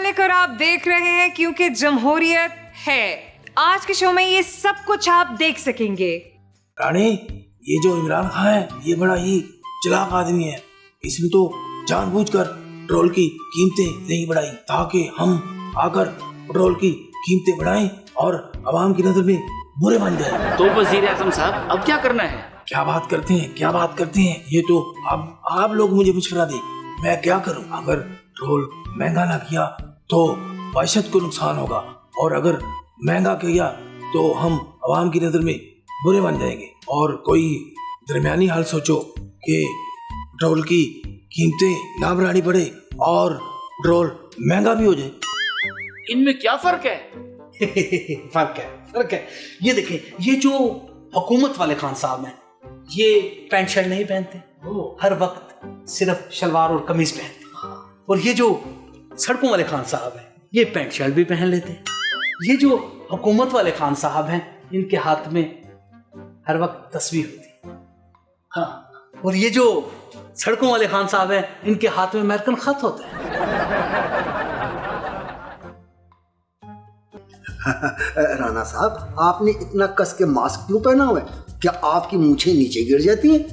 लेकर आप देख रहे हैं क्योंकि जमहूरियत है। आज के शो में ये सब कुछ आप देख सकेंगे। रानी, ये जो इमरान खान है ये बड़ा ही चालाक आदमी है। इसने तो जानबूझकर पेट्रोल की कीमतें नहीं बढ़ाई ताकि हम आकर पेट्रोल की कीमतें बढ़ाएं और आवाम की नजर में बुरे बन जाए। तो वजीर आजम साहब अब क्या करना है? क्या बात करते हैं, ये तो अब आप लोग मुझे मशवरा दें, मैं क्या करूं? अगर पेट्रोल महंगा ना किया तो माशत को नुकसान होगा और अगर महंगा किया तो हम आवाम की नजर में बुरे बन जाएंगे। और कोई दरमियानी हाल सोचो कि पेट्रोल की कीमतें ना बढ़ानी पड़े और पेट्रोल महंगा भी हो जाए। इनमें क्या फर्क है? फर्क है। ये देखें, ये जो हुकूमत वाले खान साहब हैं ये पैंट शर्ट नहीं पहनते, हर वक्त सिर्फ शलवार और कमीज पहनते। और ये जो सड़कों वाले खान साहब हैं ये पैंट शर्ट भी पहन लेते हैं। ये जो हुकूमत वाले खान साहब हैं इनके हाथ में हर वक्त तस्वीर होती है। हाँ, और ये जो सड़कों वाले खान साहब हैं इनके हाथ में अमेरिकन खत होता है। राणा साहब, आपने इतना कस के मास्क क्यों पहना हुआ है? क्या आपकी मूंछें नीचे गिर जाती हैं?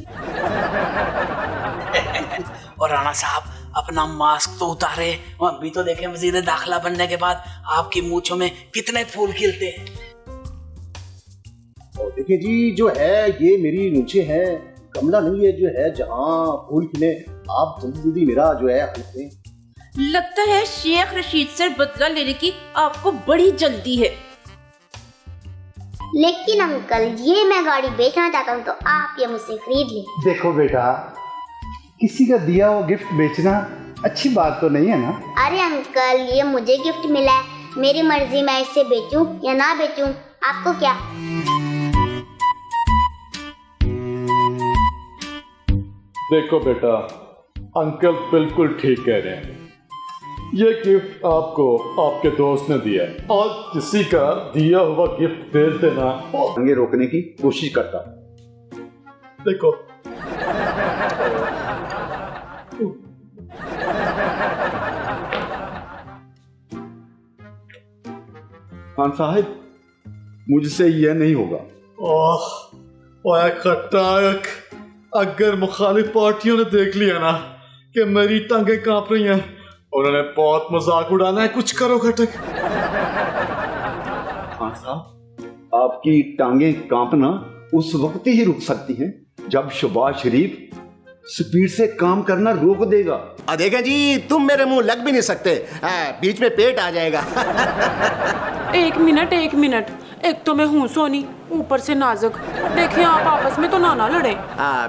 और राणा साहब अपना मास्क तो उतारे, अभी तो देखें वजीर दाखिला बनने के बाद आपकी मूंछों में कितने फूल खिलते हैं। और देखिए जी, जो है ये मेरी मूंछें हैं, गमला नहीं है जो है जहाँ फूल खिले। आप जल्दी जल्दी मेरा जो है हल। लगता है शेख रशीद से बदला लेने की आपको बड़ी जल्दी है। लेकिन अंकल, ये मैं गाड़ी बेचना चाहता हूँ तो आप ये मुझसे खरीद लें। देखो बेटा, किसी का दिया हुआ गिफ्ट बेचना अच्छी बात तो नहीं है ना। अरे अंकल, ये मुझे गिफ्ट मिला है, मेरी मर्जी, मैं इसे बेचूं या ना बेचूं, आपको क्या? देखो बेटा, अंकल बिल्कुल ठीक कह रहे हैं। ये गिफ्ट आपको आपके दोस्त ने दिया है और किसी का दिया हुआ गिफ्ट बेच देना आगे रोकने की कोशिश करता। देखो खान साहब, मुझसे यह नहीं होगा। ओह खटाक, अगर मुखालिफ पार्टियों ने देख लिया ना कि मेरी टांगें कांप रही हैं, उन्होंने बहुत मजाक उड़ाना है। कुछ करो खटक। खान साहब, आपकी टांगें कांपना उस वक्त ही रुक सकती हैं जब शहबाज शरीफ स्पीड से काम करना रोक देगा। देखें जी, तुम मेरे मुंह लग भी नहीं सकते, बीच में पेट आ जाएगा। एक मिनट, एक तो मैं हूँ सोनी, ऊपर से नाजुक। देखिए आप आपस में तो ना लड़े।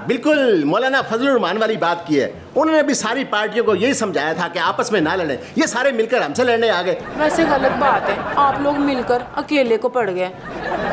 बिल्कुल मौलाना फजलुर रहमान वाली बात की है। उन्होंने भी सारी पार्टियों को यही समझाया था कि आपस में ना लड़े। ये सारे मिलकर हमसे लड़ने आ गए। वैसे गलत बात है, आप लोग मिलकर अकेले को पड़ गए।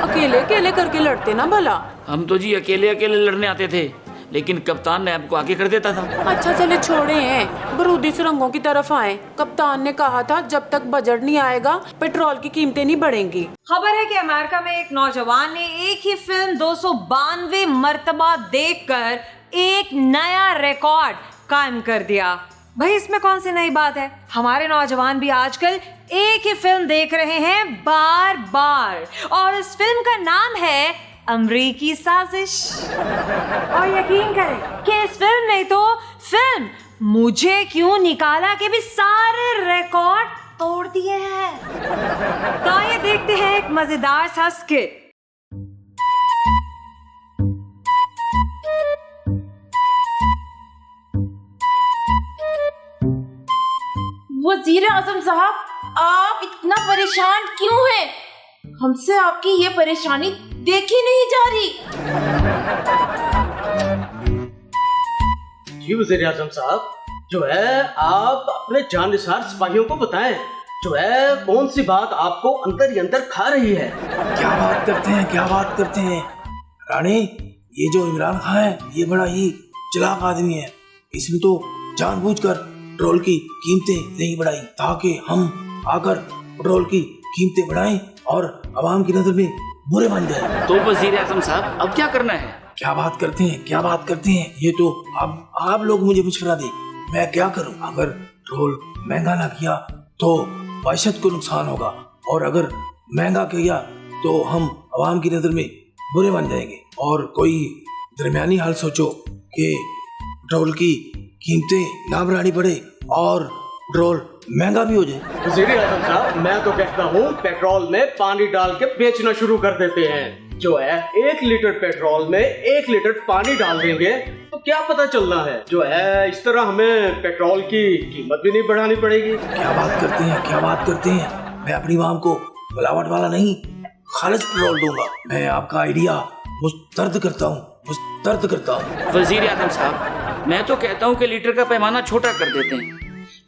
अकेले करके लड़ते ना भला। हम तो जी अकेले लड़ने आते थे, लेकिन कप्तान ने आपको आगे कर देता था। अच्छा चले छोड़े हैं, बरूदी सुरंगों की तरफ आए। कप्तान ने कहा था जब तक बजट नहीं आएगा पेट्रोल की कीमतें नहीं बढ़ेंगी। खबर है कि अमेरिका में एक नौजवान ने एक ही फिल्म 292 मर्तबा देखकर एक नया रिकॉर्ड कायम कर दिया। भाई इसमें कौन सी नई बात है? हमारे नौजवान भी आजकल एक ही फिल्म देख रहे हैं बार बार, और इस फिल्म का नाम है अमरीकी साजिश। और यकीन करें कि इस फिल्म ने तो फिल्म मुझे क्यों निकाला के भी सारे रिकॉर्ड तोड़ दिए हैं। तो आइए देखते हैं एक मजेदार सा स्किट। वजीर आजम साहब, आप इतना परेशान क्यों हैं? हमसे आपकी ये परेशानी देखी नहीं जा रही। जी वज़ीर आज़म साहब, जो है आप अपने जाननिसार सिपाहियों को बताएं, जो है कौन सी बात आपको अंदर ही अंदर खा रही है। क्या बात करते हैं रानी, ये जो इमरान खान है ये बड़ा ही चालाक आदमी है। इसने तो जानबूझकर पेट्रोल की कीमतें नहीं बढ़ाई ताकि हम आकर पेट्रोल की कीमतें बढ़ाएं और आवाम की नजर में बुरे बन जाए। तो वजीर आजम साहब अब क्या करना है? क्या बात करते हैं, ये तो अब आप लोग मुझे मशवरा दें, मैं क्या करूं? अगर पेट्रोल महंगा ना किया तो मैशत को नुकसान होगा, और अगर महंगा किया तो हम आवाम की नज़र में बुरे बन जाएंगे। और कोई दरमियानी हाल सोचो कि पेट्रोल की कीमतें ना बढ़ानी पड़े और पेट्रोल महंगा भी हो जाए। वज़ीर आज़म साहब, मैं तो कहता हूँ पेट्रोल में पानी डाल के बेचना शुरू कर देते हैं। जो है 1 लीटर पेट्रोल में 1 लीटर पानी डाल देंगे तो क्या पता चलना है। जो है इस तरह हमें पेट्रोल की कीमत भी नहीं बढ़ानी पड़ेगी। क्या बात करते हैं, क्या बात करते हैं। मैं अपनी आवाम को मिलावट वाला नहीं, खालिद पेट्रोल दूंगा। मैं आपका आइडिया मुस्तरद करता हूँ। वजीर आजम साहब, मैं तो कहता हूँ कि लीटर का पैमाना छोटा कर देते हैं,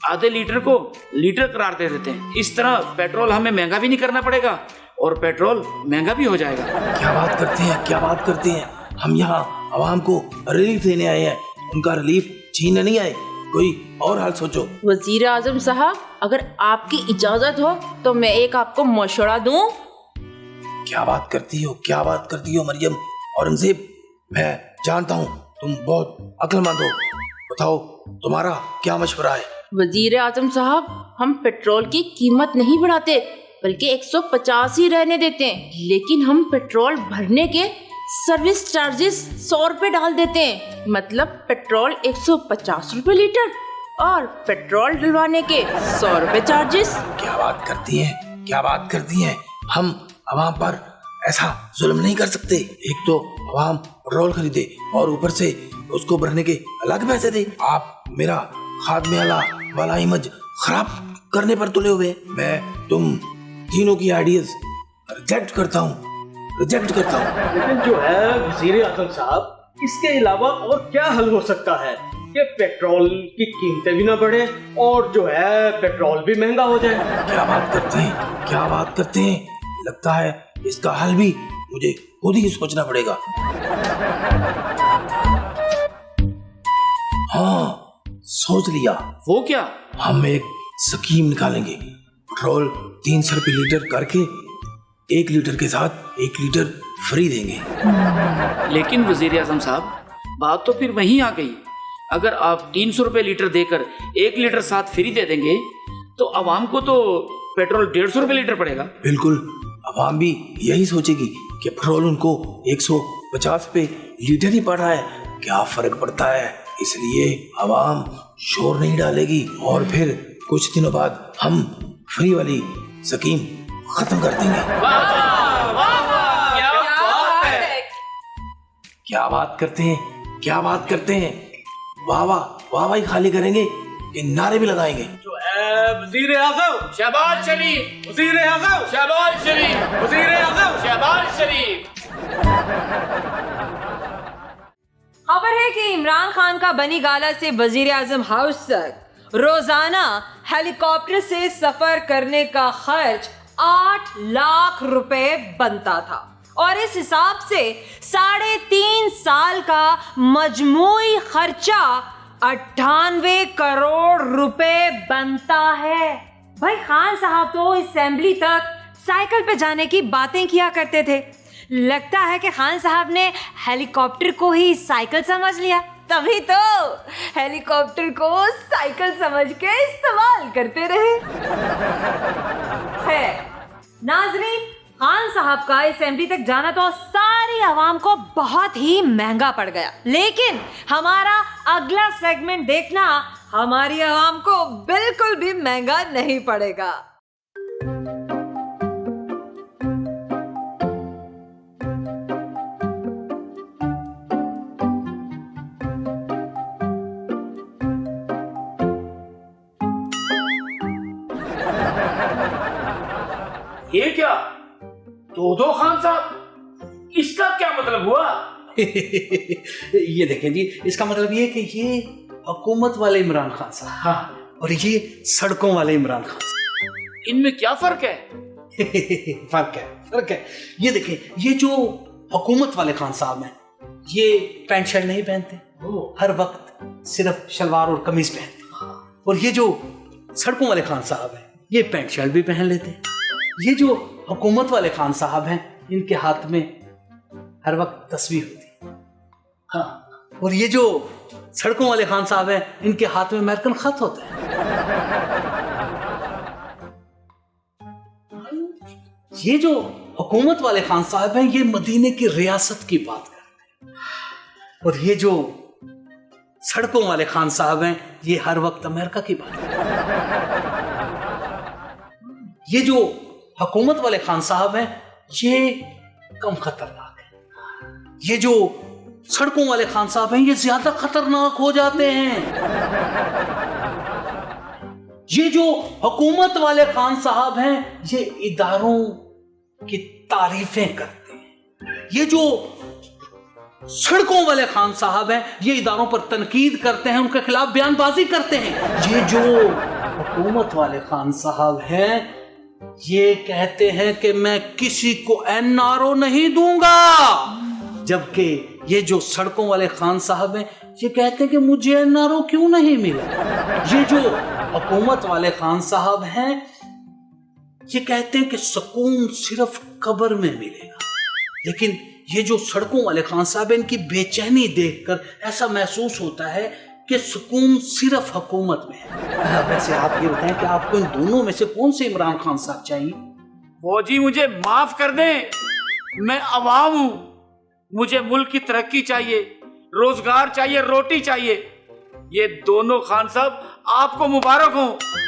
आधे लीटर को लीटर करार दे देते हैं। इस तरह पेट्रोल हमें महंगा भी नहीं करना पड़ेगा और पेट्रोल महंगा भी हो जाएगा। क्या बात करते हैं, क्या बात करते हैं। हम यहाँ आवाम को रिलीफ देने आए हैं, उनका रिलीफ छीनने नहीं आए। कोई और हाल सोचो। वजीर आजम साहब, अगर आपकी इजाजत हो तो मैं एक आपको मशवरा दूं। क्या बात करती हो, क्या बात करती हो मरियम औरंगजेब। मैं जानता हूँ तुम बहुत अक्लमंद हो, बताओ तुम्हारा क्या मशवरा है। वजीर आजम साहब, हम पेट्रोल की कीमत नहीं बढ़ाते बल्कि 150 ही रहने देते हैं, लेकिन हम पेट्रोल भरने के सर्विस चार्जेस 100 रुपए डाल देते हैं। मतलब पेट्रोल 150 रुपए लीटर और पेट्रोल डलवाने के 100 रुपए चार्जेस। क्या बात करती हैं, क्या बात करती हैं। हम आवाम पर ऐसा जुल्म नहीं कर सकते। एक तो आवाम पेट्रोल खरीदे और ऊपर से उसको भरने के अलग पैसे दे। आप मेरा खादमे वाला इमेज खराब करने पर तुले हुए। मैं तुम तीनों की आइडियाज रिजेक्ट करता हूँ। लेकिन जो है वज़ीर आज़म साहब, इसके अलावा और क्या हल हो सकता है कि पेट्रोल की कीमतें भी ना बढ़े और जो है पेट्रोल भी महंगा हो जाए। क्या बात करते हैं, क्या बात करते हैं। लगता है इसका हल भी मुझे खुद ही सोचना पड़ेगा। हाँ, सोच लिया। वो क्या? हम एक स्कीम निकालेंगे। पेट्रोल 300 रुपये लीटर करके 1 लीटर के साथ 1 लीटर फ्री देंगे। लेकिन वजीर आजम साहब, बात तो फिर वहीं आ गई। अगर आप 300 रुपये लीटर देकर 1 लीटर साथ फ्री दे देंगे तो आवाम को तो पेट्रोल 150 रुपये लीटर पड़ेगा। बिल्कुल, आवाम भी यही सोचेगी कि पेट्रोल उनको 150 रुपये लीटर ही पड़ रहा है, क्या फर्क पड़ता है। इसलिए आवाम शोर नहीं डालेगी और फिर कुछ दिनों बाद हम फ्री वाली स्कीम खत्म कर देंगे। क्या बात करते हैं, क्या बात करते हैं। वाह वाह वाह वाह खाली करेंगे कि नारे भी लगाएंगे। जो है वज़ीर आज़म, शहबाज शरीफ, वज़ीर आज़म, शहबाज शरीफ, वज़ीर आज़म, शहबाज शरीफ। खबर है कि इमरान खान का बनी गाला से वजीर आजम हाउस तक रोजाना हेलीकॉप्टर से सफर करने का खर्च 8 लाख रुपए बनता था और इस हिसाब से 3.5 साल का मजमूई खर्चा 98 करोड़ रुपए बनता है। भाई खान साहब तो असेंबली तक साइकिल पे जाने की बातें किया करते थे। लगता है कि खान साहब ने हेलीकॉप्टर को ही साइकिल समझ लिया, तभी तो हेलीकॉप्टर को साइकिल समझ के इस्तेमाल करते रहे। है नाजरीन, खान साहब का असेंबली तक जाना तो सारी आवाम को बहुत ही महंगा पड़ गया, लेकिन हमारा अगला सेगमेंट देखना हमारी आवाम को बिल्कुल भी महंगा नहीं पड़ेगा। ये क्या? दो खान साहब, इसका क्या मतलब हुआ? ये देखें जी, इसका मतलब ये कि ये हुकूमत वाले इमरान खान साहब, हाँ, और ये सड़कों वाले इमरान खान साहब। इनमें क्या फर्क है? फर्क है। ये देखें, ये जो हुकूमत वाले खान साहब हैं, ये पैंट शर्ट नहीं पहनते, हर वक्त सिर्फ शलवार और कमीज पहनते। और ये जो सड़कों वाले खान साहब हैं, ये पैंट शर्ट भी पहन लेते हैं। ये जो हुकूमत वाले खान साहब हैं, इनके हाथ में हर वक्त तस्वीर होती है। हाँ, और ये जो सड़कों वाले खान साहब हैं, इनके हाथ में अमेरिकन खत होता है। ये जो हुकूमत वाले खान साहब हैं ये मदीने की रियासत की बात करते हैं, और ये जो सड़कों वाले खान साहब हैं ये हर वक्त अमेरिका की बात करते हैं। ये जो हुकूमत वाले खान साहब हैं ये कम खतरनाक है। ये जो सड़कों वाले खान साहब हैं ये ज्यादा खतरनाक हो जाते हैं। ये जो हुकूमत वाले खान साहब हैं ये इदारों की तारीफें करते हैं। ये जो सड़कों वाले खान साहब हैं ये इदारों पर तनकीद करते हैं, उनके खिलाफ बयानबाजी करते हैं। ये जो हुकूमत वाले खान साहब हैं ये कहते हैं कि मैं किसी को एनआरओ नहीं दूंगा, जबकि ये जो सड़कों वाले खान साहब हैं ये कहते हैं कि मुझे एनआरओ क्यों नहीं मिला। ये जो हुकूमत वाले खान साहब हैं ये कहते हैं कि सुकून सिर्फ कब्र में मिलेगा, लेकिन ये जो सड़कों वाले खान साहब हैं इनकी बेचैनी देखकर ऐसा महसूस होता है कि सुकून सिर्फ हुकूमत में है। वैसे आप ये बताएं कि आपको इन दोनों में से कौन से इमरान खान साहब चाहिए? फौजी मुझे माफ कर दें, मैं अवाम हूं, मुझे मुल्क की तरक्की चाहिए, रोजगार चाहिए, रोटी चाहिए। ये दोनों खान साहब आपको मुबारक हो,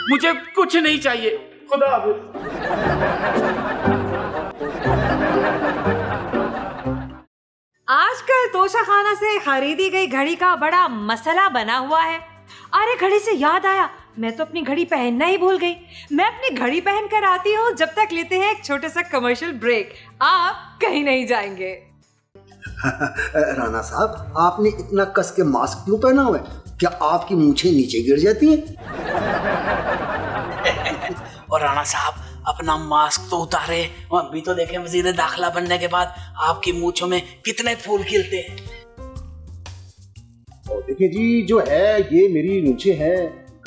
मुझे कुछ नहीं चाहिए। खुदा हाफिज। आजकल तोशाखाना से खरीदी गई घड़ी का बड़ा मसला बना हुआ है। अरे घड़ी से याद आया, मैं तो अपनी घड़ी पहनना ही भूल गई। मैं अपनी घड़ी पहन कर आती हूँ, जब तक लेते हैं एक छोटा सा कमर्शियल ब्रेक। आप कहीं नहीं जाएंगे। राणा साहब आपने इतना कस के मास्क क्यों पहना हुआ है? क्या आपकी मूंछें नीचे गिर जाती हैं? और राणा साहब अपना मास्क तो उतारे, और अभी तो देखें वजीर दाखिला बनने के बाद आपकी मूंछों में कितने फूल खिलते हैं। और देखिए जी जो है ये मेरी मूंछें हैं,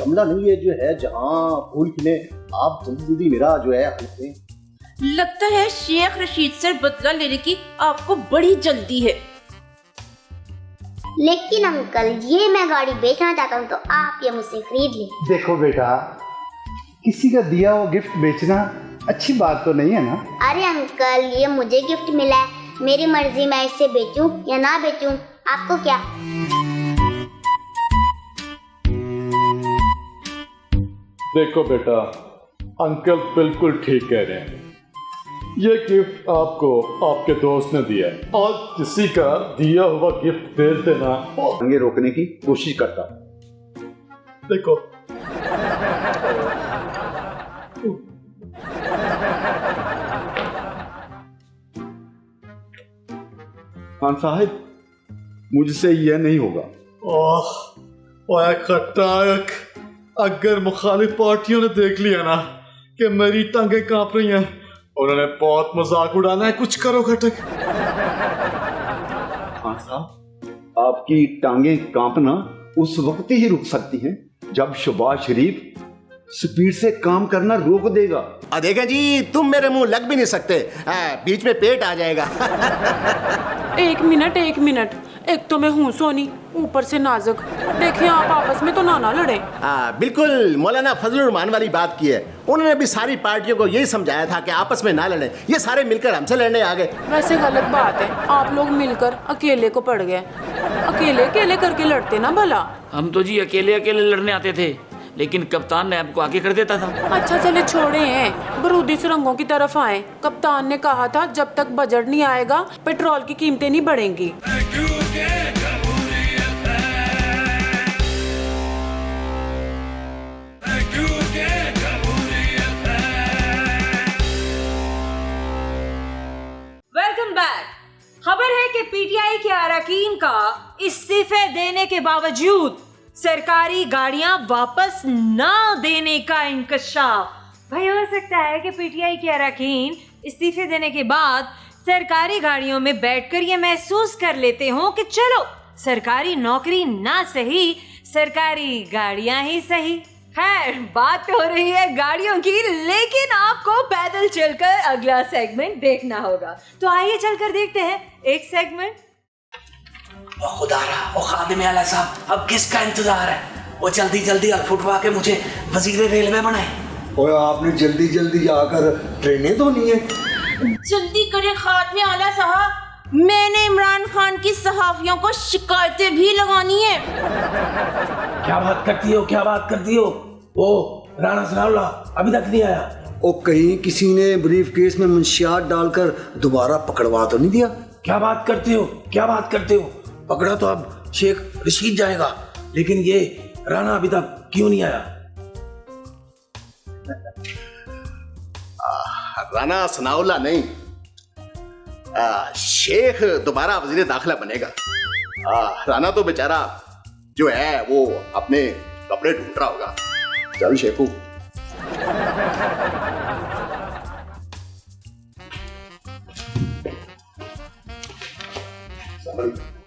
गमला नहीं है जो है जहाँ फूल खिले। आप जल्दी जल्दी मेरा जो है हल लगता है शेख रशीद से बदला लेने की आपको बड़ी जल्दी है। लेकिन अंकल ये मैं गाड़ी बेचना चाहता हूँ तो आप ये मुझसे खरीद लें। देखो बेटा, किसी का दिया हुआ गिफ्ट बेचना अच्छी बात तो नहीं है ना। अरे अंकल ये मुझे गिफ्ट मिला है, मेरी मर्जी मैं इसे बेचूं या ना बेचूं, आपको क्या? देखो बेटा, अंकल बिल्कुल ठीक कह रहे हैं। ये गिफ्ट आपको आपके दोस्त ने दिया है, और किसी का दिया हुआ गिफ्ट भेज देना दंगे रोकने की कोशिश करता। देखो खान साहब मुझसे यह नहीं होगा। ओह खटाक, अगर मुखालिफ पार्टियों ने देख लिया ना कि मेरी टांगें कांप रही हैं, उन्होंने बहुत मजाक उड़ाना है। कुछ करो खटक। खान साहब आपकी टांगें कांपना उस वक्त ही रुक सकती हैं जब शहबाज शरीफ स्पीड से काम करना रोक देगा। देखें जी तुम मेरे मुंह लग भी नहीं सकते, बीच में पेट आ जाएगा। एक मिनट, एक तो मैं हूँ सोनी, ऊपर से नाजुक। देखें आप आपस में तो ना लड़े। बिल्कुल मौलाना फजलुर रहमान वाली बात की है। उन्होंने भी सारी पार्टियों को यही समझाया था कि आपस में ना लड़े, ये सारे मिलकर हमसे लड़ने आ गए। वैसे गलत बात है, आप लोग मिलकर अकेले को पड़ गए। अकेले अकेले करके लड़ते ना भला। हम तो जी अकेले अकेले लड़ने आते थे, लेकिन कप्तान ने आपको आगे कर देता था। अच्छा चले छोड़े हैं, बरूदी सुरंगों की तरफ आए। कप्तान ने कहा था जब तक बजट नहीं आएगा पेट्रोल की कीमतें नहीं बढ़ेंगी। Welcome back. खबर है कि पीटीआई के अरकान का इस्तीफे देने के बावजूद सरकारी गाड़ियां वापस ना देने का इंकशाफ। भाई हो सकता है कि पीटीआई के अरकान इस्तीफे देने के बाद सरकारी गाड़ियों में बैठकर ये महसूस कर लेते हो कि चलो सरकारी नौकरी ना सही, सरकारी गाड़ियां ही सही। खैर बात हो रही है गाड़ियों की, लेकिन आपको पैदल चलकर अगला सेगमेंट देखना होगा। तो आइए चलकर देखते हैं एक सेगमेंट। खुदारा ओ खादिम आला साहब, अब किसका इंतजार है? वो जल्दी जल्दी फुटवा के मुझे वजीर रेलवे बनाए। और आपने जल्दी जल्दी जाकर ट्रेनें धोनी है। जल्दी करें खात्मे आला साहब, मैंने इमरान खान की सहाफियों को शिकायतें भी लगानी है। क्या बात करती हो, क्या बात करती हो? ओ राणा सनाउल्लाह अभी तक नहीं आया। और कहीं किसी ने ब्रीफ केस में मुंशियात डालकर दोबारा पकड़वा तो नहीं दिया? क्या बात करते हो, क्या बात करते हो? पकड़ा तो अब शेख रशीद जाएगा, लेकिन ये राणा अभी तक क्यों नहीं आया? राणा सनाउल्लाह नहीं, शेख दोबारा वजीर दाखिला बनेगा। राणा तो बेचारा जो है वो अपने कपड़े ढूंढ रहा होगा। चल शेखू।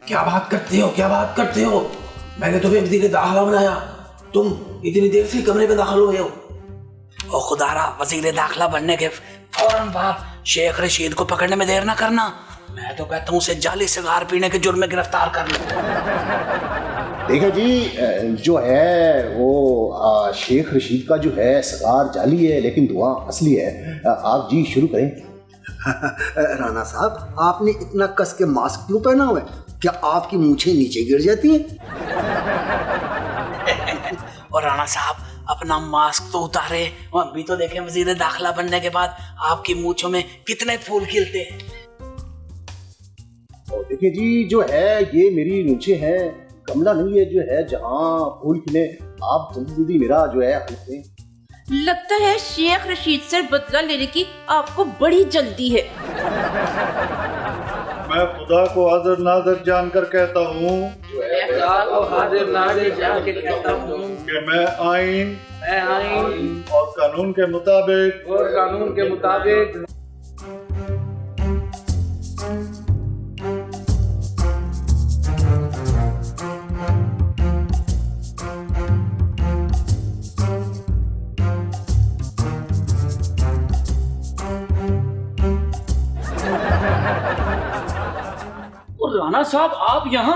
क्या बात करते हो, क्या बात करते हो? मैंने तुम्हें वजीर दाखिला बनाया, तुम इतनी देर से कमरे में दाखिल हुए हो। ओ खुदारा, वजीर दाखिला बनने के फौरन बाद शेख रशीद को पकड़ने में देर ना करना। मैं तो कहता हूँ उसे जाली सिगार पीने के जुर्म में गिरफ्तार कर लो। देखो जी, जो है वो शेख रशीद का जो है सिगार जाली है लेकिन दुआ असली है। आप जी शुरू करें। राणा साहब, आपने इतना कस के मास्क क्यों पहना हुआ है? क्या आपकी मूंछें नीचे गिर जाती हैं? और राणा साहब अपना मास्क तो उतारे, अभी तो देखें वजीर दाखिला बनने के बाद आपकी मूंछों में कितने फूल खिलते हैं। और देखिए जी, जो है ये मेरी मूंछें हैं, गमला नहीं है जो है जहाँ फूल खिले। आप जल्दी जल्दी मेरा जो है खरीदें। लगता है शेख रशीद से बदला लेने की आपको बड़ी जल्दी है। मैं खुदा को हाजिर नाज़िर जानकर कहता हूँ कि मैं आइन और कानून के मुताबिक राणा साहब आप यहाँ,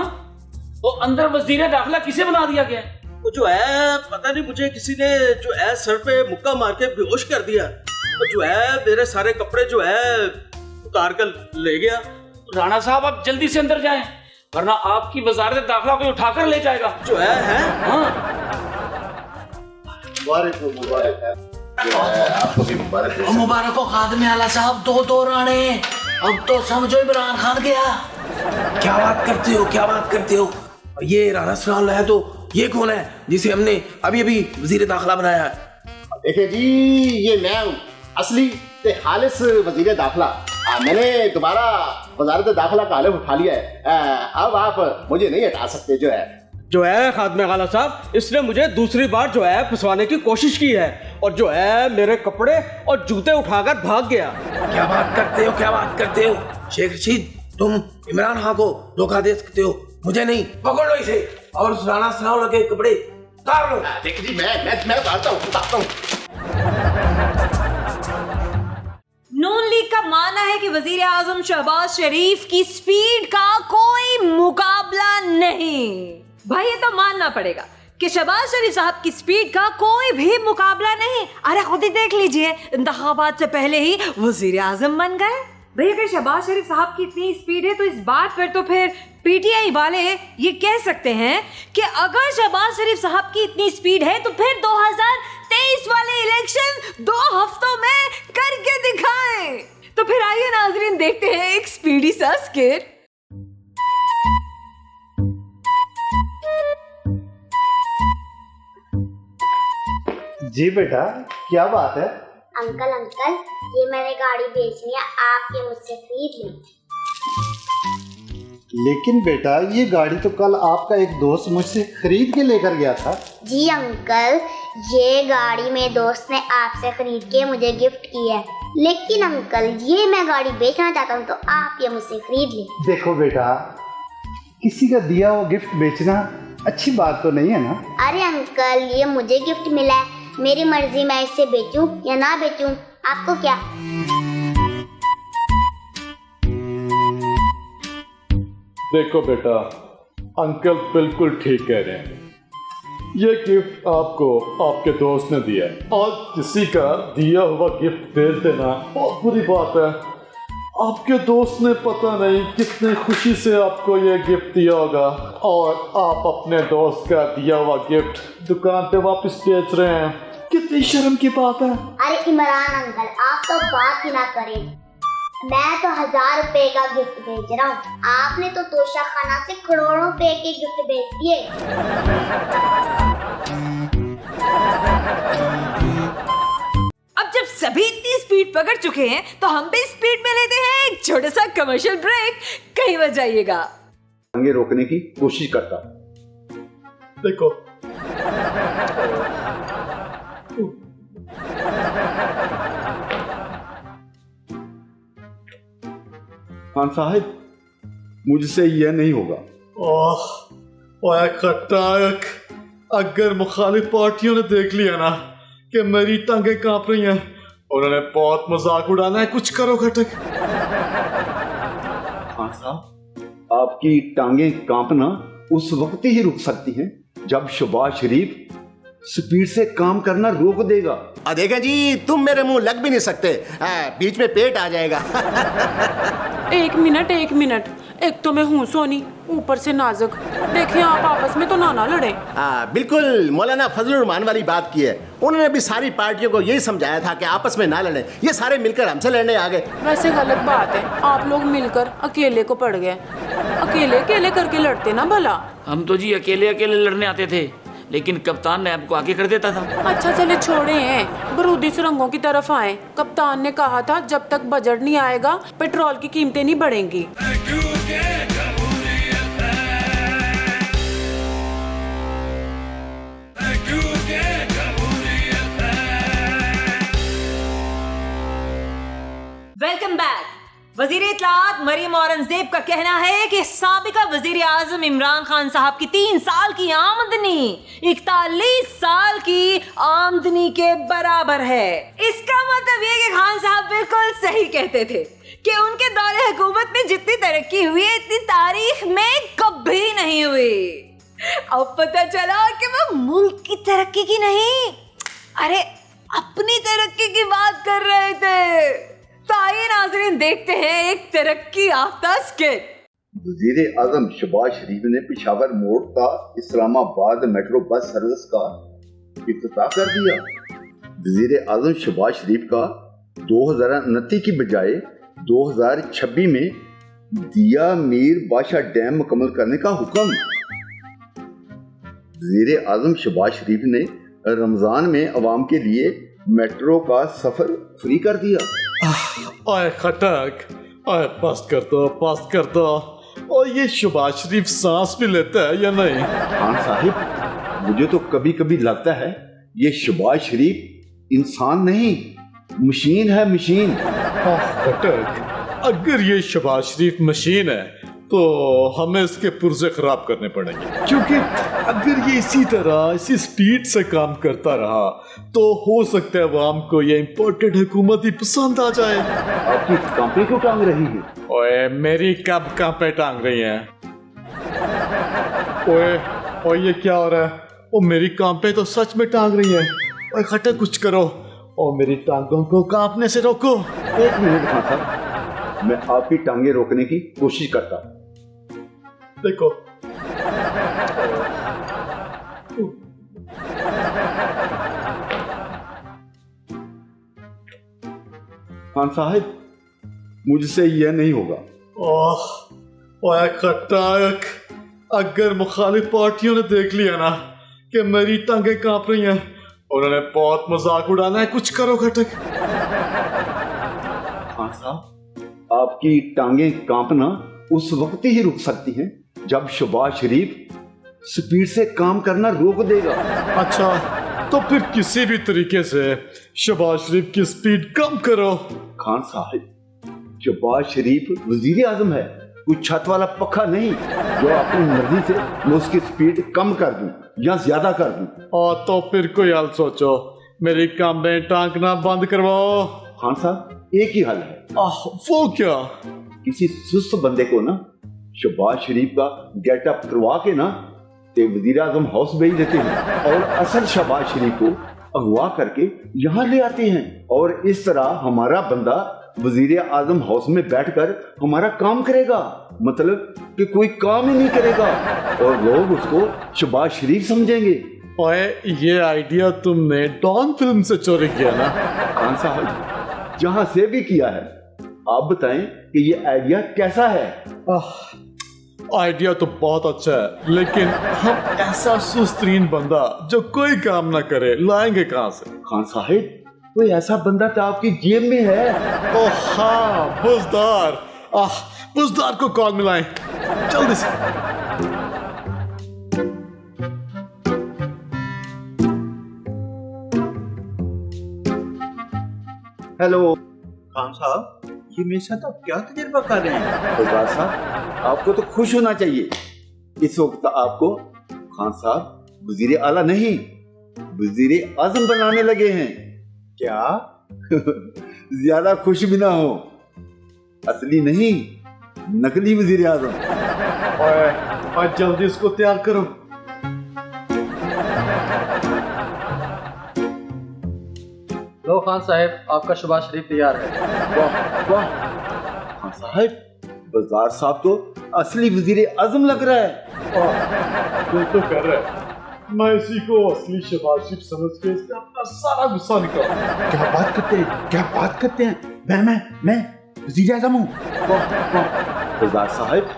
वो अंदर वजीर दाखिला किसे बना दिया गया? वो जो है पता नहीं, मुझे किसी ने जो है सर पे मुक्का मार के बेहोश कर दिया। तो जो है मेरे सारे कपड़े जो है उतार कर ले गया। राणा साहब आप जल्दी से अंदर जाएं, वरना आपकी वजारत दाखिला को उठाकर ले जाएगा। जो है हाँ। मुबारक हो खात्मे आला साहब, दो राणे। अब तो समझो इमरान खान गया। क्या बात करते हो, क्या बात करते हो? ये राणा सनाउल्लाह है तो ये कौन है जिसे हमने अभी अभी वजीर दाखिला बनाया है? देखिए जी, ये मैं हूँ असली ते खालिस वजीर दाखिला। मैंने दोबारा वजारत दाखिला का हलफ उठा लिया है। अब आप मुझे नहीं हटा सकते। जो है खात्मे आला साहब, इसने मुझे दूसरी बार जो है फंसवाने की कोशिश की है और जो है मेरे कपड़े और जूते उठाकर भाग गया। क्या बात करते हो, क्या बात करते हो? शेख रशीद, तुम इमरान खान को धोखा दे सकते हो, मुझे नहीं। पकड़ लो इसे और उस राणा सनाउल्लाह के कपड़े उतार लो। देखिए जी, मैं उतारता हूँ। नून लीग का मानना है कि वजीर आजम शहबाज शरीफ की स्पीड का कोई मुकाबला नहीं। भाई ये तो मानना पड़ेगा कि शहबाज शरीफ साहब की स्पीड का कोई भी मुकाबला नहीं। अरे खुद ही देख लीजिए, इंतखाबात से पहले ही वजीर आजम बन गए। भाई अगर शहबाज शरीफ साहब की इतनी स्पीड है तो इस बात पर तो फिर पीटीआई वाले ये कह सकते हैं कि अगर शहबाज शरीफ साहब की इतनी स्पीड है तो फिर 2023 वाले इलेक्शन 2 हफ्तों में करके दिखाएं। तो फिर आइए नाजरीन, देखते हैं एक स्पीडी सा स्किट। जी बेटा, क्या बात है? अंकल अंकल, ये मैंने गाड़ी बेचनी है, आप ये मुझसे खरीद लें। लेकिन बेटा, ये गाड़ी तो कल आपका एक दोस्त मुझसे खरीद के लेकर गया था। जी अंकल, ये गाड़ी मेरे दोस्त ने आपसे खरीद के मुझे गिफ्ट की है। लेकिन अंकल, ये मैं गाड़ी बेचना चाहता हूँ तो आप ये मुझसे खरीद लें। देखो बेटा, किसी का दिया हुआ गिफ्ट बेचना अच्छी बात तो नहीं है ना। अरे अंकल, ये मुझे गिफ्ट मिला है, मेरी मर्जी, मैं इसे बेचूं या ना बेचूं, आपको क्या? देखो बेटा, अंकल बिल्कुल ठीक कह रहे हैं। ये गिफ्ट आपको आपके दोस्त ने दिया है। आज किसी का दिया हुआ गिफ्ट बेच देना बहुत बुरी बात है। आपके दोस्त ने पता नहीं कितनी खुशी से आपको ये गिफ्ट दिया होगा और आप अपने दोस्त का दिया हुआ गिफ्ट दुकान पे वापस बेच रहे हैं। कितनी शर्म की बात है। अरे इमरान अंकल, आप तो बात ही ना करें। मैं तो 1000 रुपए का गिफ्ट भेज रहा हूँ, आपने तो तोशा खाना से करोड़ों रुपए के गिफ्ट भेज दिए। अब जब सभी इतनी स्पीड पकड़ चुके हैं तो हम भी स्पीड में लेते हैं एक छोटा सा कमर्शियल ब्रेक। कहीं मत जाइएगा। टांगे रोकने की कोशिश करता। देखो खान साहब, मुझसे यह नहीं होगा। ओह खट्टाक, अगर मुखालिफ पार्टियों ने देख लिया ना कि मेरी टांगें कांप रही हैं, उन्होंने बहुत मजाक उड़ाना है। कुछ करो खटक। खान साहब, आपकी टांगें कांपना उस वक्त ही रुक सकती हैं जब शहबाज शरीफ स्पीड से काम करना रोक देगा। देखें जी, तुम मेरे मुंह लग भी नहीं सकते, बीच में पेट आ जाएगा। एक मिनट, एक तो मैं हूँ सोनी, ऊपर से नाजुक। देखिए आप आपस में तो ना लड़े। बिल्कुल मौलाना फजलुर रहमान वाली बात की है। उन्होंने भी सारी पार्टियों को यही समझाया था कि आपस में ना लड़े। ये सारे मिलकर हमसे लड़ने आ गए। वैसे गलत बात है, आप लोग मिलकर अकेले को पड़ गए। अकेले करके लड़ते ना भला। हम तो जी अकेले लड़ने आते थे, लेकिन कप्तान ने आपको आगे कर देता था। अच्छा चले छोड़े हैं, बरूदी सुरंगों की तरफ आए। कप्तान ने कहा था जब तक बजट नहीं आएगा पेट्रोल की कीमतें नहीं बढ़ेंगी। Welcome back. वजीर इत्तलात मरियम औरंगजेब का कहना है कि साबिका वजीर आजम इमरान खान साहब की 3 साल की आमदनी 41 साल की आमदनी के बराबर है। इसका मतलब ये कि खान साहब बिल्कुल सही कहते थे कि उनके दौरे हुकूमत में जितनी तरक्की हुई है इतनी तारीख में कभी नहीं हुई। अब पता चला कि वो मुल्क की तरक्की की नहीं, अरे अपनी तरक्की की बात कर रहे थे। तो आइए नाज़रीन देखते हैं एक तरक्की याफ्ता स्किट। वजीर आजम शहबाज शरीफ ने पिशावर मोड़ का इस्लामाबाद मेट्रो बस सर्विस का इफ्तिताह कर दिया। वजीर आजम शहबाज शरीफ का 2029 की बजाय 2026 में दिया मीर बादशाह डैम मुकम्मल करने का हुक्म। वजीर आजम शहबाज शरीफ ने रमजान में अवाम के लिए मेट्रो का सफर फ्री कर दिया। आए खटक, आए पास कर दो। और ये शहबाज शरीफ सांस भी लेता है या नहीं? खान साहिब, मुझे तो कभी कभी लगता है ये शहबाज शरीफ इंसान नहीं मशीन है, मशीन। खटक, अगर ये शहबाज शरीफ मशीन है तो हमें इसके पुर्जे खराब करने पड़ेंगे, क्योंकि अगर ये इसी तरह इसी स्पीड से काम करता रहा तो हो सकता है अवाम को ये इम्पोर्टेड हुकूमत ही पसंद आ जाए। आपकी कांपे क्यों टांग रही है? ओए मेरी कब कांपे टांग रही हैं? ओए ये क्या हो रहा है? ओ मेरी कांपे तो सच में टांग रही हैं। ओए खटक, कुछ करो और मेरी टांगों को कांपने से रोको। 1 मिनट खान साहब, मैं आपकी टांगे रोकने की कोशिश करता। देखो खान साहब, मुझसे यह नहीं होगा। ओह खट्टाक, अगर मुखालिफ पार्टियों ने देख लिया ना कि मेरी टांगें कांप रही हैं, उन्होंने बहुत मजाक उड़ाना है। कुछ करो खटक। खान साहब, आपकी टांगें कांपना उस वक्त ही रुक सकती हैं जब शहबाज शरीफ स्पीड से काम करना रोक देगा। अच्छा, तो फिर किसी भी तरीके से शहबाज शरीफ की स्पीड कम करो। खान साहब, शहबाज शरीफ वजीर आजम है, कोई छत वाला पखा नहीं जो अपनी मर्जी से मैं उसकी स्पीड कम कर दूं या ज्यादा कर दूं। और तो फिर कोई हल सोचो, मेरी कांबें टांगना बंद करवाओ। खान साहब, एक ही हल है। वो क्या? किसी सुस्त बंदे को ना शहबाज शरीफ का गेटअप करवा के ना ते वजीर आजम हाउस भेज देते हैं और असल शहबाज शरीफ को अगवा करके यहाँ ले आते हैं, और इस तरह हमारा बंदा वजीर आजम हाउस में बैठकर हमारा काम करेगा, मतलब कि कोई काम ही नहीं करेगा और लोग उसको शहबाज शरीफ समझेंगे। ओए, ये आइडिया तुमने डॉन फिल्म से चोरी किया ना? खान साहब, जहां से भी किया है, आप बताएं कि ये आइडिया कैसा है? आइडिया तो बहुत अच्छा है, लेकिन हम ऐसा सुस्तरीन बंदा जो कोई काम ना करे लाएंगे कहां से? खान साहब, कोई ऐसा बंदा तो आपकी जेब में है। ओह हाँ, बुजदार। बुजदार को कॉल मिलाएं जल्दी से। हेलो खान साहब, ये मेरे साथ आप क्या तजुर्बा कर रहे हैं? फौजदार साहब, आपको तो खुश होना चाहिए। इस वक्त आपको खान साहब वजीर आला नहीं, वजीर आजम बनाने लगे हैं। क्या? ज्यादा खुश भी ना हो, असली नहीं, नकली वजीर आजम। ओए, जल्दी इसको तैयार करो। लो खान साहब, आपका शहबाज शरीफ तैयार है। वाह वाह, खान साहब, बाजार साहब तो असली वजीर आजम लग रहा है। तू तो कर रहा है, मैं इसी को असली शहबाज शरीफ समझ के इससे अपना सारा गुस्सा निकाल। क्या बात करते हैं, क्या बात करते हैं? मैं वजीर आजम हूँ। वाह वाह, बाजार साहब,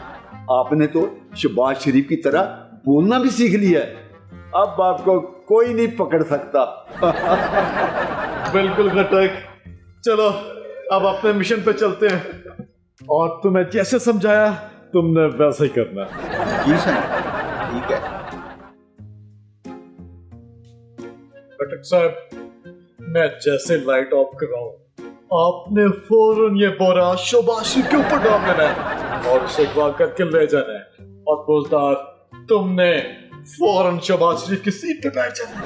आपने तो शहबाज शरीफ की तरह बोलना भी सीख लिया है। अब आपको कोई नहीं पकड़ सकता। बिल्कुल घटक, चलो अब अपने मिशन पे चलते हैं और तुम्हें जैसे समझाया तुमने वैसा ही करना। जी सर, ठीक है। घटक साहब, मैं जैसे लाइट ऑफ कराऊं, आपने फौरन ये बोरा शहबाज शरीफ के ऊपर डाल देना है और उसे अगवा करके ले जाना है। और फौजदार, तुमने फौरन शहबाज शरीफ की सीट पे बैठ जाना।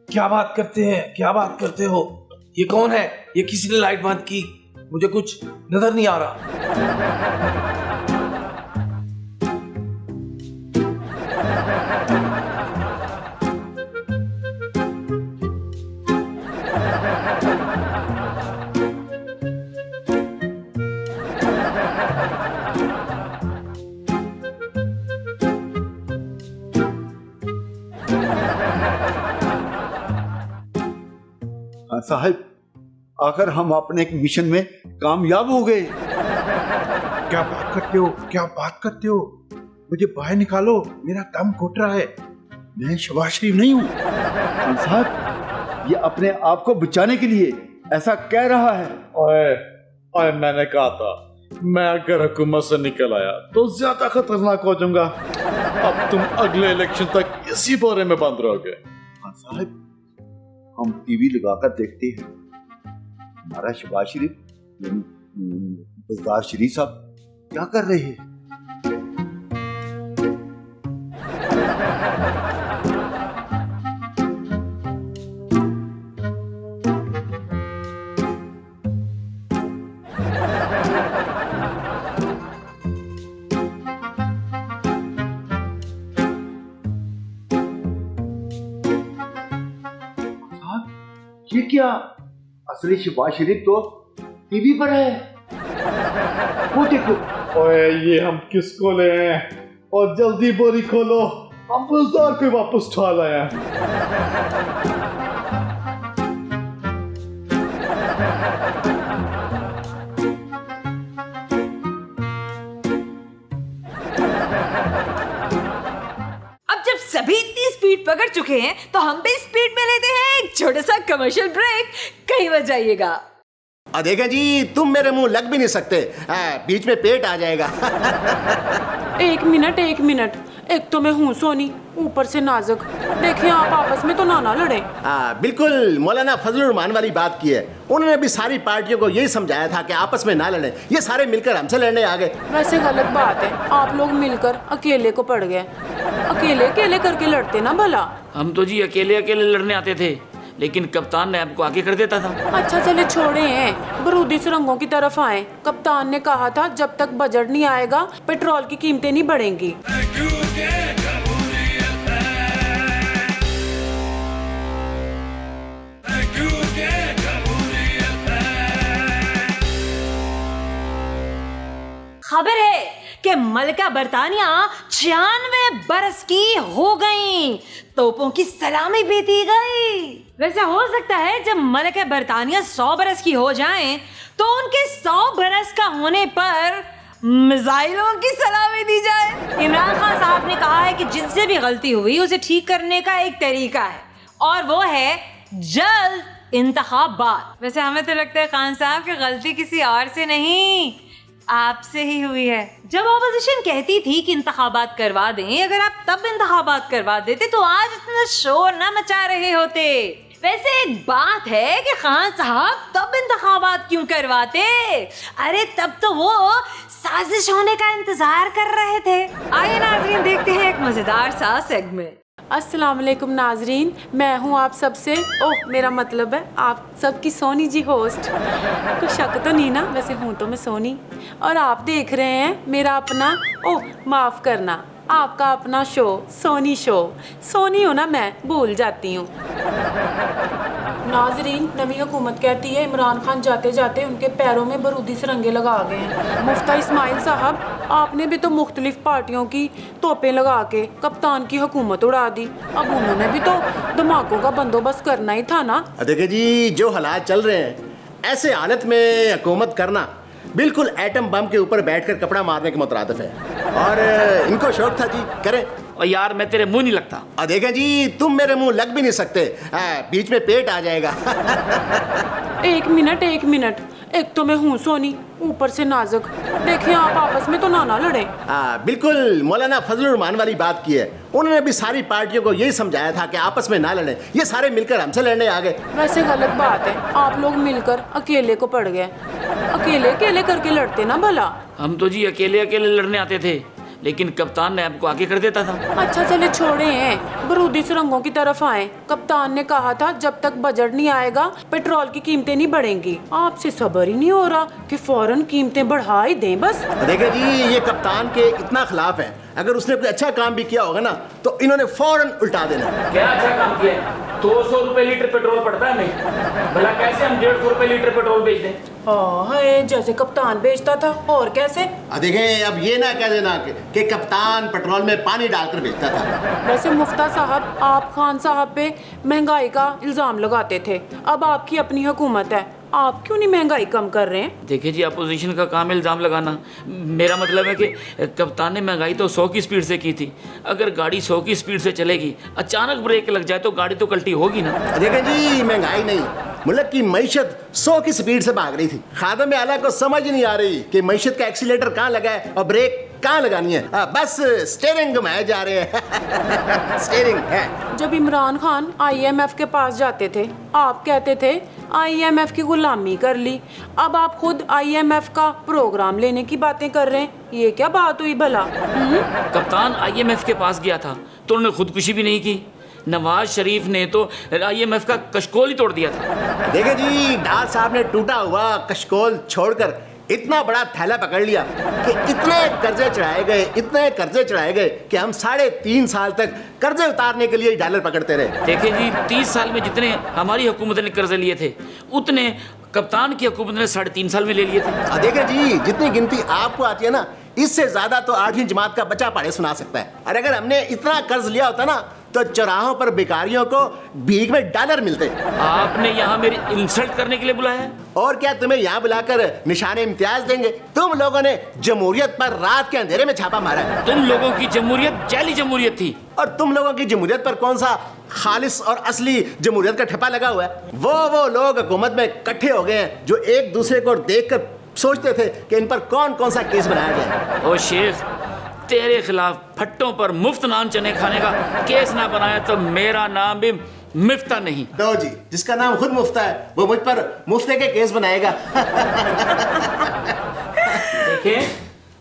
क्या बात करते हैं, क्या बात करते हो? ये कौन है? ये किसी ने लाइट बंद की? मुझे कुछ नजर नहीं आ रहा। हाँ साहब, आखिर हम अपने एक मिशन में कामयाब हो गए। क्या बात करते हो, क्या बात करते हो? मुझे बाहर निकालो, मेरा दम घुट रहा है। मैं शहबाज शरीफ नहीं हूँ। खान साहब, ये अपने आप को बचाने के लिए ऐसा कह रहा है। ओए, मैंने कहा था, मैं अगर हुकूमत से निकल आया तो ज्यादा खतरनाक हो जाऊंगा। अब तुम अगले इलेक्शन तक इसी बोरे में बंद रहोगे। खान साहब, हम टीवी लगाकर देखते हैं, हमारा शहबाज शरीफ बाजार शरीफ साहब क्या कर रहे हैं। ये क्या? असली शहबाज शरीफ तो टीवी पर है। वो देखो। ओए, ये हम किसको ले आए? और जल्दी बोरी खोलो, हम बुजदार को वापस उठा लाए हैं। अब जब सभी इतनी स्पीड पकड़ चुके हैं तो हम भी स्पीड में लेते हैं एक छोटा सा कमर्शियल ब्रेक। कहीं मत जाइएगा। देखें जी, तुम मेरे मुंह लग भी नहीं सकते, बीच में पेट आ जाएगा। एक मिनट, एक तो मैं हूँ सोनी, ऊपर से नाजुक। देखिए, आप आपस में तो ना लड़े। बिल्कुल मौलाना फजलुर रहमान वाली बात की है। उन्होंने भी सारी पार्टियों को यही समझाया था कि आपस में ना लड़े। ये सारे मिलकर हमसे लड़ने आ गए। वैसे गलत बात है, आप लोग मिलकर अकेले को पड़ गए। अकेले करके लड़ते ना भला। हम तो जी अकेले लड़ने आते थे, लेकिन कप्तान ने आपको आगे कर देता था। अच्छा चले छोड़े हैं, बरूदी सुरंगों की तरफ आए। कप्तान ने कहा था जब तक बजट नहीं आएगा पेट्रोल की कीमतें नहीं बढ़ेंगी। खबर है कि मलका बरतानिया 96 बरस की हो गई, तोपों की सलामी बीती गई। वैसे हो सकता है जब मलका बरतानिया 100 बरस की हो जाएं, तो उनके 100 बरस का होने पर मिसाइलों की सलामी दी जाए। इमरान खान साहब ने कहा है कि जिनसे भी गलती हुई उसे ठीक करने का एक तरीका है, और वो है जल्द इंतखाबात। वैसे हमें तो लगता है खान साहब की गलती किसी और से नहीं, आपसे ही हुई है। जब ऑपोजिशन कहती थी कि इंतखाबात करवा दें, अगर आप तब इंतखाबात करवा देते तो आज इतना शोर ना मचा रहे होते। वैसे एक बात है कि खान साहब तब इंतखाबात क्यों करवाते? अरे तब तो वो साजिश होने का इंतजार कर रहे थे। आइए नाज़रीन, देखते हैं एक मजेदार सा सेगमेंट। अस्सलाम वालेकुम नाजरीन, मैं हूँ आप सबसे मेरा मतलब है आप सबकी सोनी जी होस्ट। कुछ शक तो नहीं ना? वैसे हूँ तो मैं सोनी, और आप देख रहे हैं मेरा अपना माफ़ करना, आपका अपना शो सोनी शो। सोनी हो ना, मैं भूल जाती हूँ। नाजरीन, नवी हुकूमत कहती है इमरान खान जाते जाते उनके पैरों में बरूदी सरंगे लगा गए हैं। मुफ्ता इस्माइल साहब, आपने भी तो मुख्तलिफ पार्टियों की तोपें लगा के कप्तान की हुकूमत उड़ा दी। अब उन्होंने भी तो धमाकों का बंदोबस्त करना ही था ना। देखिए जी, जो हालात चल रहे हैं, ऐसे हालत में हुकूमत करना बिल्कुल एटम बम के ऊपर बैठकर कपड़ा मारने के मुतरादिफ है। और इनको शौक था जी, करें। और यार मैं तेरे मुंह नहीं लगता। देखें जी, तुम मेरे मुंह लग भी नहीं सकते, बीच में पेट आ जाएगा। एक मिनट, एक तो मैं हूँ सोनी, ऊपर से नाजुक। देखिए आप आपस में तो ना लड़े। बिल्कुल मौलाना फजलुर रहमान वाली बात की है। उन्होंने भी सारी पार्टियों को यही समझाया था कि आपस में ना लड़े, ये सारे मिलकर हमसे लड़ने आ गए। वैसे गलत बात है, आप लोग मिलकर अकेले को पड़ गए। अकेले करके लड़ते ना भला। हम तो जी अकेले लड़ने आते थे, लेकिन कप्तान ने आपको आगे कर देता था। अच्छा चले छोड़े हैं, बरूदी सुरंगों की तरफ आए। कप्तान ने कहा था जब तक बजट नहीं आएगा पेट्रोल की कीमतें नहीं बढ़ेंगी। आपसे सब्र ही नहीं हो रहा कि फौरन कीमतें बढ़ा ही दें बस। देखिए जी, ये कप्तान के इतना खिलाफ है, अगर उसने कोई अच्छा काम भी किया होगा ना तो इन्होंने फौरन उल्टा देना। क्या अच्छा काम किया है? 200 रुपए लीटर पेट्रोल पड़ता है हमें, भला कैसे हम 150 रुपए लीटर पेट्रोल बेच दें? हाँ, जैसे कप्तान बेचता था, और कैसे? देखें, अब ये ना कह देना कि कप्तान पेट्रोल में पानी डालकर बेचता था। वैसे मुफ्ता साहब, आप खान साहब पे महंगाई का इल्जाम लगाते थे, अब आपकी अपनी हुकूमत है, आप क्यों नहीं महंगाई कम कर रहे हैं? देखिए जी, अपोजिशन का काम है इल्ज़ाम लगाना। मेरा मतलब है कि कप्तान ने महंगाई तो 100 की स्पीड से की थी। अगर गाड़ी 100 की स्पीड से चलेगी, अचानक ब्रेक लग जाए तो गाड़ी तो कल्टी होगी ना। देखें जी, महंगाई नहीं, मुल्क की मईशत 100 की स्पीड से भाग रही थी। खादम आला को समझ नहीं आ रही कि मईशत का एक्सीलेटर कहाँ लगा है और ब्रेक कहाँ लगानी है। बस स्टीयरिंग घुमाए जा रहे हैं। स्टीयरिंग है। जब इमरान खान IMF के पास जाते थे, आप कहते थे IMF की गुलामी कर ली। अब आप खुद IMF का प्रोग्राम लेने की बातें कर रहे हैं, ये क्या बात हुई भला? कप्तान IMF के पास गया था तो उन्होंने खुदकुशी भी नहीं की। नवाज शरीफ ने तो IMF का कशकोल ही तोड़ दिया था। देखिए जी, डार साहब ने टूटा हुआ कशकोल छोड़कर इतना बड़ा थैला पकड़ लिया कि इतने कर्जे चढ़ाए गए कि हम 3.5 साल तक कर्जे उतारने के लिए डॉलर पकड़ते रहे। देखिए जी, 30 साल में जितने हमारी हुकूमत ने कर्जे लिए थे, उतने कप्तान की हुकूमत ने 3.5 साल में ले लिए थे। देखिए जी, जितनी गिनती आपको आती है ना, इससे ज्यादा तो 8वीं जमात का बच्चा पढ़े सुना सकता है। और अगर हमने इतना कर्ज लिया होता ना तो चौराहों पर भिखारियों को भीख में डॉलर मिलते। आपने यहाँ मेरी इंसल्ट करने के लिए बुलाया है? और क्या तुम्हें यहाँ बुलाकर निशाने इम्तियाज देंगे? तुम लोगों ने जमहूरियत पर रात के अंधेरे में छापा मारा है। तुम लोगों की जमहूरियत जाली जमहूरियत थी। और तुम लोगों की जमहूरियत पर कौन सा खालिस और असली जमहूरियत का ठप्पा लगा हुआ है? वो लोग हुकूमत में इकट्ठे हो गए हैं जो एक दूसरे को देखकर सोचते थे कि इन पर कौन कौन सा केस बनाया जाए। ओ शेख, तेरे खिलाफ फट्टों पर मुफ्त नान चने खाने का केस ना बनाया तो मेरा नाम भी मुफ्ता नहीं। दो जी, जिसका नाम खुद मुफ्ता है वो मुझ पर मुफ्ते के केस बनाएगा। देखिए,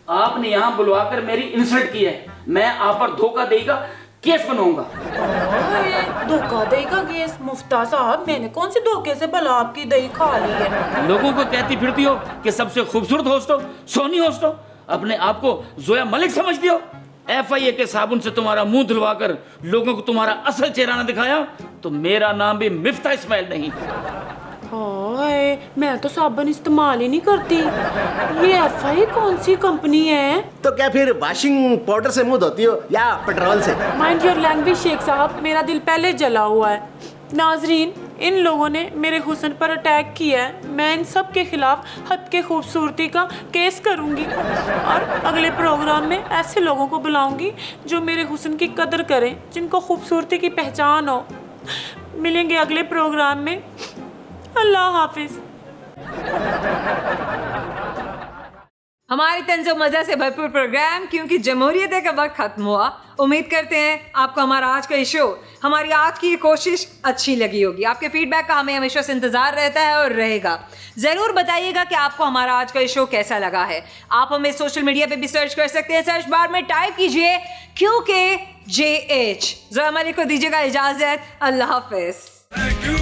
आपने यहाँ बुलवाकर मेरी इंसल्ट की है, मैं आप पर धोखा देगा केस बनाऊंगा। धोखा देगा केस? मुफ्ता साहब, मैंने कौन से धोखे से भला आपकी दही खा ली है? लोगों को कहती फिरती हो कि सबसे खूबसूरत होस्ट हो, सोनी होस्ट हो, अपने आप को जोया मलिक समझती हो। FIA के साबुन से तुम्हारा मुंह धुलवाकर लोगों को तुम्हारा असल चेहरा न दिखाया तो मेरा नाम भी मिफ्ता इस्माइल नहीं। हाय मैं तो साबुन इस्तेमाल ही नहीं करती। ये FI कौन सी कंपनी है? तो क्या फिर वॉशिंग पाउडर से मुंह धोती हो या पेट्रोल से? माइंड योर लैंग्वेज शेख साहब, मेरा दिल पहले जला हुआ है। नाजरीन, इन लोगों ने मेरे हुस्न पर अटैक किया है। मैं इन सब के खिलाफ हद के खूबसूरती का केस करूंगी और अगले प्रोग्राम में ऐसे लोगों को बुलाऊंगी जो मेरे हुस्न की कदर करें, जिनको खूबसूरती की पहचान हो। मिलेंगे अगले प्रोग्राम में। अल्लाह हाफिज। हमारी तंज़ो मज़ा से भरपूर प्रोग्राम क्योंकि जमहूरियत का वक्त खत्म हुआ। उम्मीद करते हैं आपको हमारा आज का शो, हमारी आज की ये कोशिश अच्छी लगी होगी। आपके फीडबैक का हमें हमेशा से इंतज़ार रहता है और रहेगा। ज़रूर बताइएगा कि आपको हमारा आज का शो कैसा लगा है। आप हमें सोशल मीडिया पे भी सर्च कर सकते हैं। सर्च बार में टाइप कीजिए QKJH। ज़रा को दीजिएगा इजाज़त। अल्लाह हाफिज़।